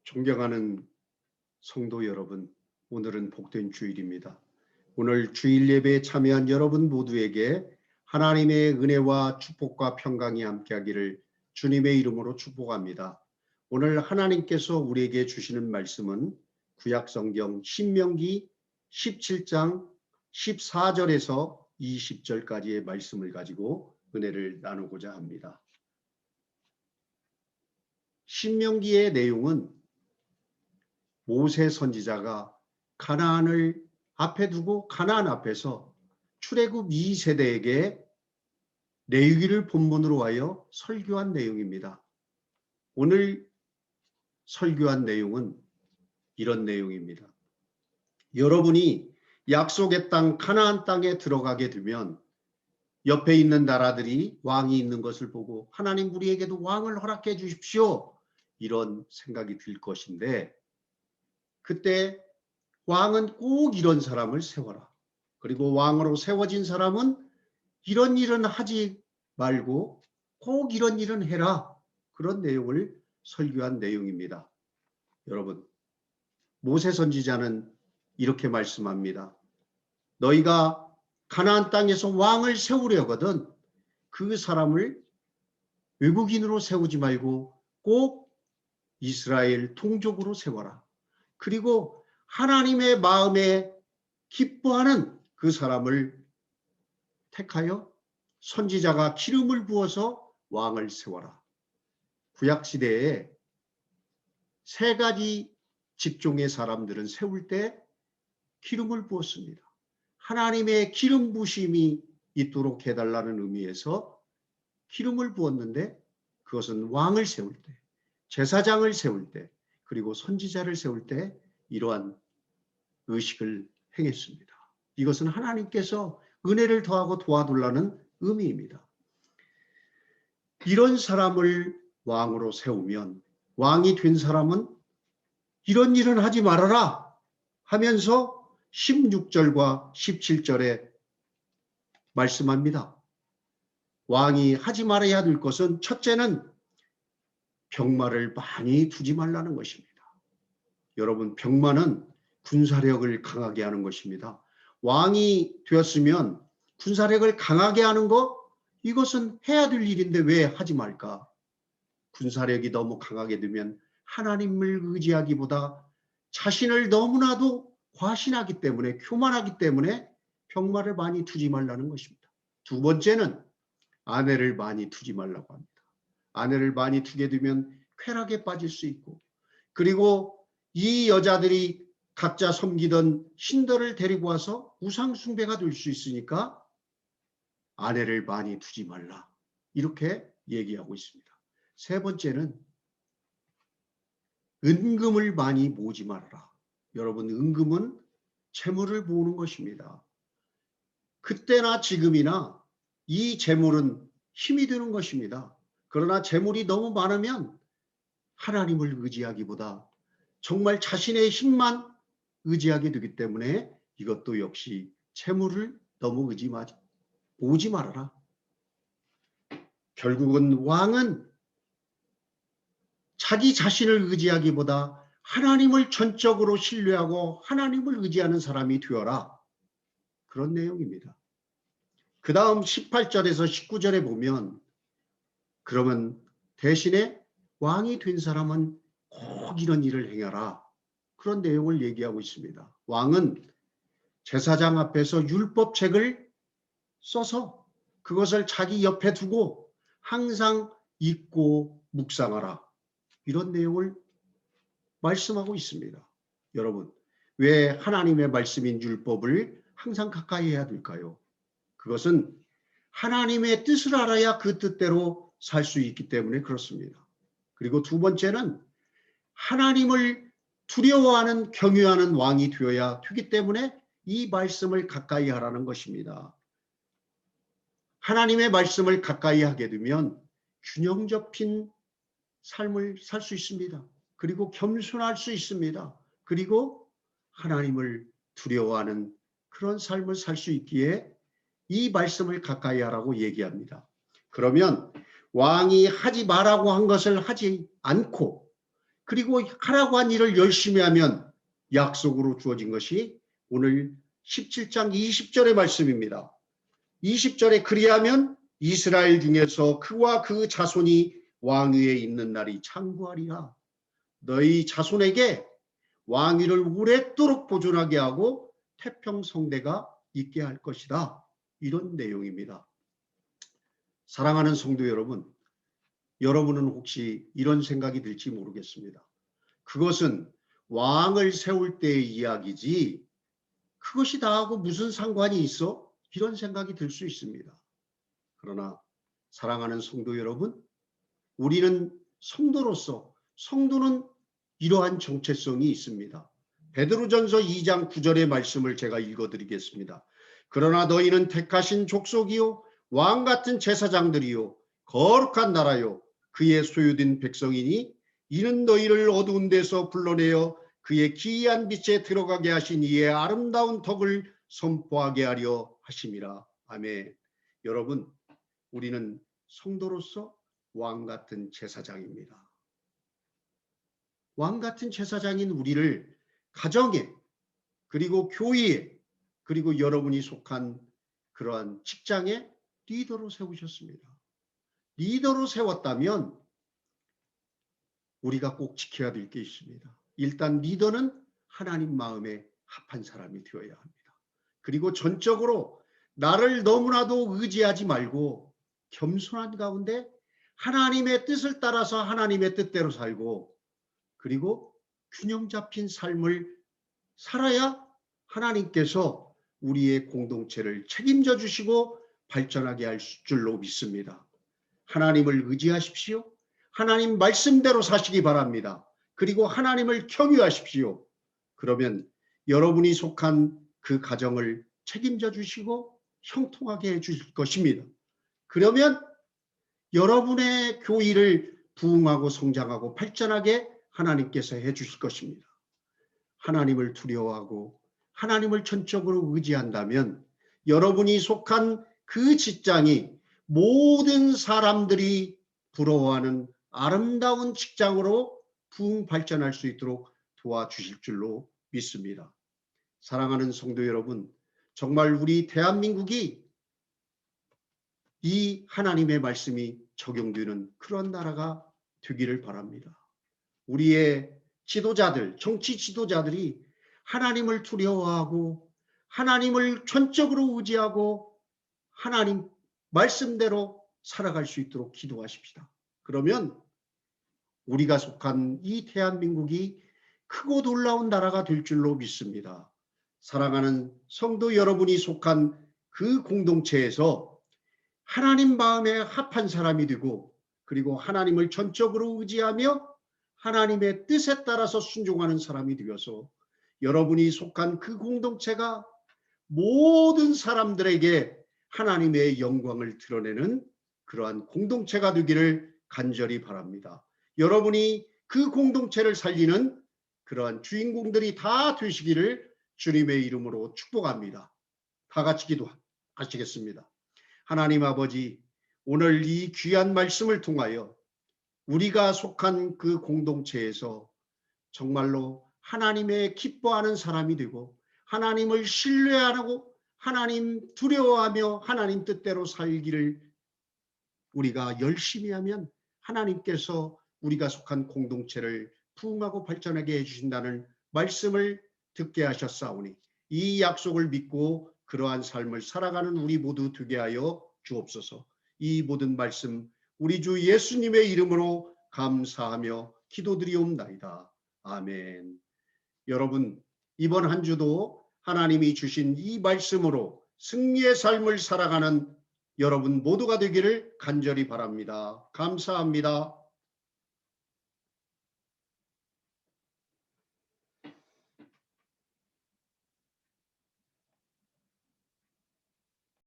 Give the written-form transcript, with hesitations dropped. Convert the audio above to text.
존경하는 성도 여러분, 오늘은 복된 주일입니다. 오늘 주일 예배에 참여한 여러분 모두에게 하나님의 은혜와 축복과 평강이 함께하기를 주님의 이름으로 축복합니다. 오늘 하나님께서 우리에게 주시는 말씀은 구약성경 신명기 17장 14절에서 20절까지의 말씀을 가지고 은혜를 나누고자 합니다. 신명기의 내용은 모세 선지자가 가나안을 앞에 두고 가나안 앞에서 출애굽 2세대에게 레위기를 본문으로 하여 설교한 내용입니다. 오늘 설교한 내용은 이런 내용입니다. 여러분이 약속의 땅 가나안 땅에 들어가게 되면 옆에 있는 나라들이 왕이 있는 것을 보고 하나님 우리에게도 왕을 허락해 주십시오. 이런 생각이 들 것인데 그때 왕은 꼭 이런 사람을 세워라. 그리고 왕으로 세워진 사람은 이런 일은 하지 말고 꼭 이런 일은 해라. 그런 내용을 설교한 내용입니다. 여러분, 모세 선지자는 이렇게 말씀합니다. 너희가 가나안 땅에서 왕을 세우려거든 그 사람을 외국인으로 세우지 말고 꼭 이스라엘 통족으로 세워라. 그리고 하나님의 마음에 기뻐하는 그 사람을 택하여 선지자가 기름을 부어서 왕을 세워라. 구약시대에 세 가지 직종의 사람들은 세울 때 기름을 부었습니다. 하나님의 기름 부심이 있도록 해달라는 의미에서 기름을 부었는데 그것은 왕을 세울 때, 제사장을 세울 때, 그리고 선지자를 세울 때 이러한 의식을 행했습니다. 이것은 하나님께서 은혜를 더하고 도와달라는 의미입니다. 이런 사람을 왕으로 세우면 왕이 된 사람은 이런 일은 하지 말아라 하면서 16절과 17절에 말씀합니다. 왕이 하지 말아야 될 것은 첫째는 병마를 많이 두지 말라는 것입니다. 여러분, 병마는 군사력을 강하게 하는 것입니다. 왕이 되었으면 군사력을 강하게 하는 것, 이것은 해야 될 일인데 왜 하지 말까? 군사력이 너무 강하게 되면 하나님을 의지하기보다 자신을 너무나도 과신하기 때문에, 교만하기 때문에 병마를 많이 두지 말라는 것입니다. 두 번째는 아내를 많이 두지 말라고 합니다. 아내를 많이 두게 되면 쾌락에 빠질 수 있고, 그리고 이 여자들이 각자 섬기던 신들을 데리고 와서 우상 숭배가 될 수 있으니까 아내를 많이 두지 말라. 이렇게 얘기하고 있습니다. 세 번째는 은금을 많이 모으지 말아라. 여러분, 은금은 재물을 모으는 것입니다. 그때나 지금이나 이 재물은 힘이 되는 것입니다. 그러나 재물이 너무 많으면 하나님을 의지하기보다 정말 자신의 힘만 의지하게 되기 때문에 이것도 역시 재물을 너무 모으지 말아라. 결국은 왕은 자기 자신을 의지하기보다 하나님을 전적으로 신뢰하고 하나님을 의지하는 사람이 되어라. 그런 내용입니다. 그 다음 18절에서 19절에 보면 그러면 대신에 왕이 된 사람은 꼭 이런 일을 행하라. 그런 내용을 얘기하고 있습니다. 왕은 제사장 앞에서 율법책을 써서 그것을 자기 옆에 두고 항상 읽고 묵상하라. 이런 내용을 말씀하고 있습니다. 여러분, 왜 하나님의 말씀인 율법을 항상 가까이 해야 될까요? 그것은 하나님의 뜻을 알아야 그 뜻대로 살 수 있기 때문에 그렇습니다. 그리고 두 번째는 하나님을 두려워하는 경외하는 왕이 되어야 되기 때문에 이 말씀을 가까이 하라는 것입니다. 하나님의 말씀을 가까이 하게 되면 균형 잡힌 삶을 살 수 있습니다. 그리고 겸손할 수 있습니다. 그리고 하나님을 두려워하는 그런 삶을 살 수 있기에 이 말씀을 가까이 하라고 얘기합니다. 그러면 왕이 하지 말라고 한 것을 하지 않고 그리고 하라고 한 일을 열심히 하면 약속으로 주어진 것이 오늘 17장 20절의 말씀입니다. 20절에 그리하면 이스라엘 중에서 그와 그 자손이 왕위에 있는 날이 장구하리라. 너희 자손에게 왕위를 오랫도록 보존하게 하고 태평성대가 있게 할 것이다. 이런 내용입니다. 사랑하는 성도 여러분, 여러분은 혹시 이런 생각이 들지 모르겠습니다. 그것은 왕을 세울 때의 이야기지 그것이 나하고 무슨 상관이 있어? 이런 생각이 들 수 있습니다. 그러나 사랑하는 성도 여러분, 우리는 성도로서 성도는 이러한 정체성이 있습니다. 베드로전서 2장 9절의 말씀을 제가 읽어드리겠습니다. 그러나 너희는 택하신 족속이요 왕 같은 제사장들이요 거룩한 나라요 그의 소유된 백성이니 이는 너희를 어두운 데서 불러내어 그의 기이한 빛에 들어가게 하신 이의 아름다운 덕을 선포하게 하려 하심이라. 아멘. 여러분, 우리는 성도로서 왕 같은 제사장입니다. 왕 같은 제사장인 우리를 가정에 그리고 교회에 그리고 여러분이 속한 그러한 직장에 리더로 세우셨습니다. 리더로 세웠다면 우리가 꼭 지켜야 될 게 있습니다. 일단 리더는 하나님 마음에 합한 사람이 되어야 합니다. 그리고 전적으로 나를 너무나도 의지하지 말고 겸손한 가운데 하나님의 뜻을 따라서 하나님의 뜻대로 살고 그리고 균형 잡힌 삶을 살아야 하나님께서 우리의 공동체를 책임져 주시고 발전하게 할 줄로 믿습니다. 하나님을 의지하십시오. 하나님 말씀대로 사시기 바랍니다. 그리고 하나님을 경유하십시오. 그러면 여러분이 속한 그 가정을 책임져 주시고 형통하게 해 주실 것입니다. 그러면 여러분의 교회를 부흥하고 성장하고 발전하게 하나님께서 해 주실 것입니다. 하나님을 두려워하고 하나님을 전적으로 의지한다면 여러분이 속한 그 직장이 모든 사람들이 부러워하는 아름다운 직장으로 부흥 발전할 수 있도록 도와주실 줄로 믿습니다. 사랑하는 성도 여러분, 정말 우리 대한민국이 이 하나님의 말씀이 적용되는 그런 나라가 되기를 바랍니다. 우리의 지도자들, 정치 지도자들이 하나님을 두려워하고 하나님을 전적으로 의지하고 하나님 말씀대로 살아갈 수 있도록 기도하십시다. 그러면 우리가 속한 이 대한민국이 크고 놀라운 나라가 될 줄로 믿습니다. 사랑하는 성도 여러분이 속한 그 공동체에서 하나님 마음에 합한 사람이 되고 그리고 하나님을 전적으로 의지하며 하나님의 뜻에 따라서 순종하는 사람이 되어서 여러분이 속한 그 공동체가 모든 사람들에게 하나님의 영광을 드러내는 그러한 공동체가 되기를 간절히 바랍니다. 여러분이 그 공동체를 살리는 그러한 주인공들이 다 되시기를 주님의 이름으로 축복합니다. 다 같이 기도하시겠습니다. 하나님 아버지, 오늘 이 귀한 말씀을 통하여 우리가 속한 그 공동체에서 정말로 하나님의 기뻐하는 사람이 되고 하나님을 신뢰하고 하나님 두려워하며 하나님 뜻대로 살기를 우리가 열심히 하면 하나님께서 우리가 속한 공동체를 부흥하고 발전하게 해주신다는 말씀을 듣게 하셨사오니 이 약속을 믿고 그러한 삶을 살아가는 우리 모두 되게 하여 주옵소서. 이 모든 말씀 우리 주 예수님의 이름으로 감사하며 기도드리옵나이다. 아멘. 여러분, 이번 한 주도 하나님이 주신 이 말씀으로 승리의 삶을 살아가는 여러분 모두가 되기를 간절히 바랍니다. 감사합니다.